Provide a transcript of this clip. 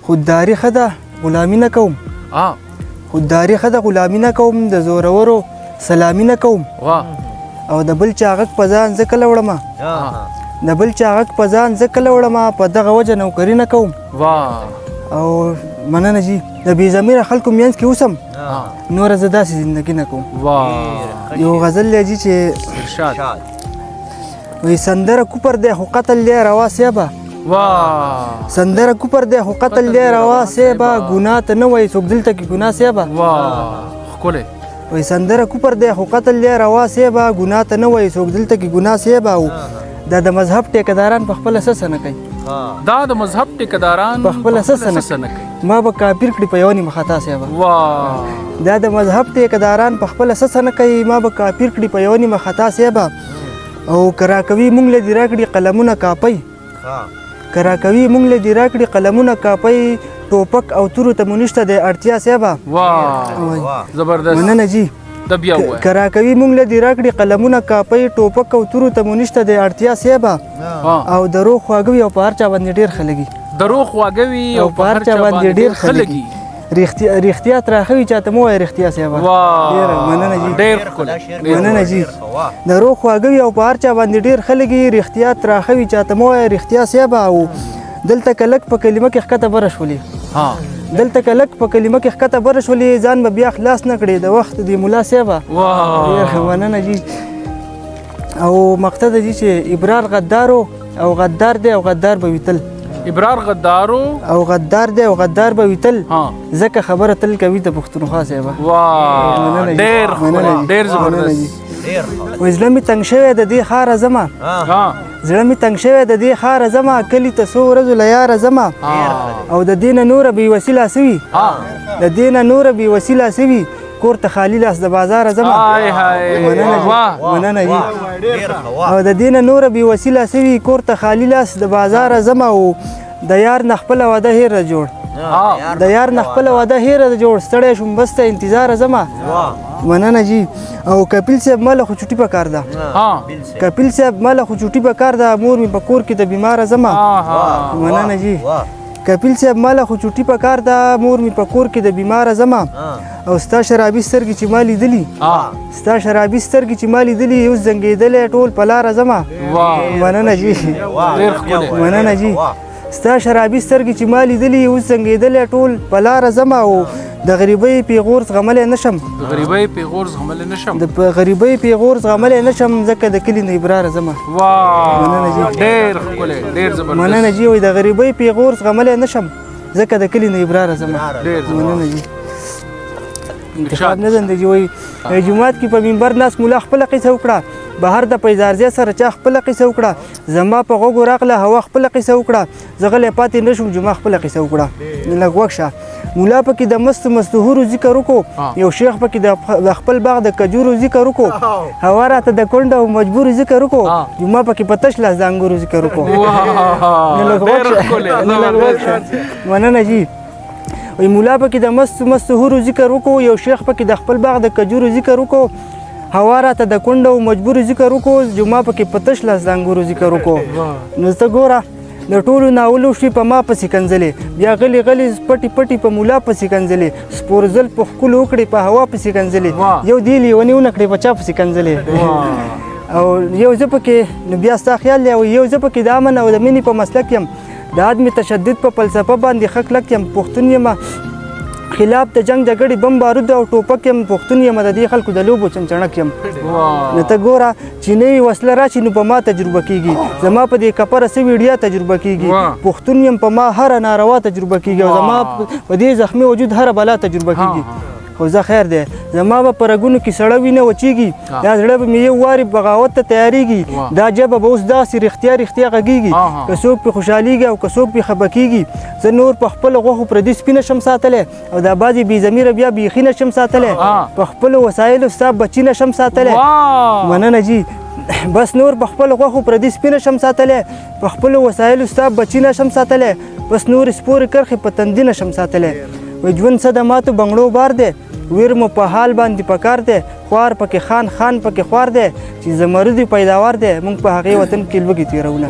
خودداري ښه ده غلامي نه کوم خودداري ښه ده غلامي نه کوم د زورورو سلامي نه کوم او د بل چا غږ په ځان زه کله وړمه د بل چا غږ په ځان زه کله وړمه په دغه وجه نوکري نه کوم او مننه جي د بې ضمیره خلکو منځ کې اوسم نوره زه داسې زندګي نه کوم یو غزل دی جي چې وایي سندره کوپر دی خو قتل دی روا سیبه سندره کوپر دی خو قتل دی روا سیبه ګناه ته نه وایي څوک دلته کې ګناه سیبه وایي سندره کوپر دی خو قتل دی روا سیبه ګناه ته نه وایي څوک دلته کې ګناه سیبه او دا د مذهب ټیکداران په خپله څه نه کوي دا د مذهب ټیکداران په خپله څه نه کوي ما به کافر کړي په یوه نیمه خطا سیبه دا د مذهب ټیکداران په خپله څه نه کوي ما به کافر کړي په یوه نیمه خطا سیبه او که راکوي مونږ له دې راکړي قلمونه کاپۍ که راکوي مونږ له دې راکړي قلمونه کاپۍ ټوپک او تورو ته مو نشته د اړتیا سیبه زبردست مننه جي که راکوي مونږ له دې راکړي قلمونه کاپۍ ټوپک او تورو ته مو نشته د اړتیا سیبه او دروغ خواږه وي او په هر چا باندې ډېر ښه لګي دروغ خواږه وي او په هر چا باندې ډېر ښه لګي رښتیا تراخه وي چاته مو وایي رښتیا سیبه ډېره مننه جي ډېر ښکلی مننه جي دروغ خواږه وي او په هر چا باندې ډېر ښه لګي رښتیا تراخه وي چاته مو وایي رښتیا سیبه او دلته که لږ په کلمه کې ښکته بره شولې دلته که لږ په کلمه کې ښکته بره شولې ځان به بیا خلاص نه کړې د وخت د ملا صاحبه ډېر مننه جي او مقصد جي چې ابرار غدارو او غدار دی او غدار به وي تل ابرار غدارو او غدار دی او غدار به وي تل ځکه خبره تل کوي د پښتونخوا صاحبه ډېر ډېر زبردست وایي زړه مې تنګ شوی د دې ښاره ځمه زړه مې تنګ شوی د دې ښاره ځمه کلي ته څو ورځو له یاره ځمه او د دې نه نوره بې وسیله سوي د دې نه نوره بې وسیله سوي کور ته خالي لاس د بازاره ځمه مننه جي او د دې نه نوره بې وسیله سوي کور ته خالي لاس د بازاره ځمه او د یار نه خپله واده هیره جوړ د یار نه خپله واده هیره جوړ ستړی شوم بس ته انتظاره ځمه مننه جي او کپیل صاحب ماله خو چوټي په کار ده کپیل صاحب ماله خو چوټي په کار ده مور مې په کور کې د بیماره ځمه مننه جي کپیل صاحب ماله خو چوټي په کار ده مور مې په کور کې د بیماره ځمه او ستا شرابي سترګې چې ما لیدلي ستا شرابي سترګې چې ما لیدلي اوس زنګېدلی ټول په لاره ځمه مننه جي مننه جي ستا شرابي سترګې چې ما لیدلي اوس زنګېدلی ټول په لاره ځمه او د غریبۍ پیغور زغملی نشم د غریبۍ پیغور زغملی نشم د غریبۍ پیغور زغملی نشم ځکه د کلي نه ابراره ځمه مننه جي ډېر ښکلی ډېر زبردست مننه جي وایي د غریبۍ پیغور زغملی نشم ځکه د کلي نه ابراره ځمه مننه جي انتخاب نه زنده جي وایي جومات کې په منبر ناست ملا خپله قصه وکړه بهر د پیزارزیه سره چا خپله قصه وکړه زما په غوږو راغله هوا خپله قصه وکړه زه غلی پاتې نه شوم جمعه خپله قصه وکړه لږ وږ شه مولا پکې د مستو مستهورو ذکر وکړو یو شیخ پکې د خپل باغ د کجورو ذکر وکړو هوا راته د کونډه او مجبورو ذکر وکړو جمعه پکې په تش لاس د انګورو ذکر وکړو مننه جي وایي مولا پکې د مستو مستهورو ذکر وکړو یو شیخ پکې د خپل باغ د کجورو ذکر وکړو هوا راته د کونډه او مجبورو ذکر وکړو جمعه پکې په تش لاس د انګورو ذکر وکړو نو ته ګوره د ټولو ناولو شوي په ما پسې کنځلې بیا غلي غلي پټي پټي په مولا پسې کنځلې سپورزل په ښکلو وکړې په هوا پسې کنځلې یو دې لیونې ونه کړې په چا پسې کنځلې او یو زه پکې نو بیا ستا خیال دی یو زه پکې د امن او د مینې په مسلک یم د عدم تشدد په فلسفه باندې ښه کلک یم پښتون یم خلاف د جنگ جګړې بم بارود او ټوپک یم پښتون یم د دې خلکو د لوبو چمچڼک یم نو ته ګوره چې نوې وسله راشي نو په ما تجربه کېږي زما په دې کپره څه ویډیا تجربه کېږي پښتون یم په ما هره ناروا تجربه کېږي او زما په دې زخمي وجود هره بلا تجربه کېږي خو زه خیر دی زما به په رګونو کې سړه وینه وچېږي دا زړه به مې یو وارې بغاوت ته تیارېږي دا ژبه به اوس داسې رښتیا رښتیا غږېږي که څوک پرې خوشحالېږي او که څوک پرې خفه کېږي زه نور په خپلو غوښو پردي سپي نشم ساتلی او دا بعضې بې ضمیره بیا بیخي نشم ساتلی په خپلو وسایلو ستا بچي نشم ساتلی مننه جي بس نور په خپلو غوښو پردي سپي نشم ساتلی په خپلو وسایلو ستا بچي نشم ساتلی بس نورې سپورې کرښې په تندي نشم ساتلی وایي ژوند څه د ماتو بنګړو بار دی ویر مو په حال باندې پکار دی خوار پکې خان خان پکې خوار دی چې زمرد پیداوار دی موږ په هغې وطن کې لوږې تېرونه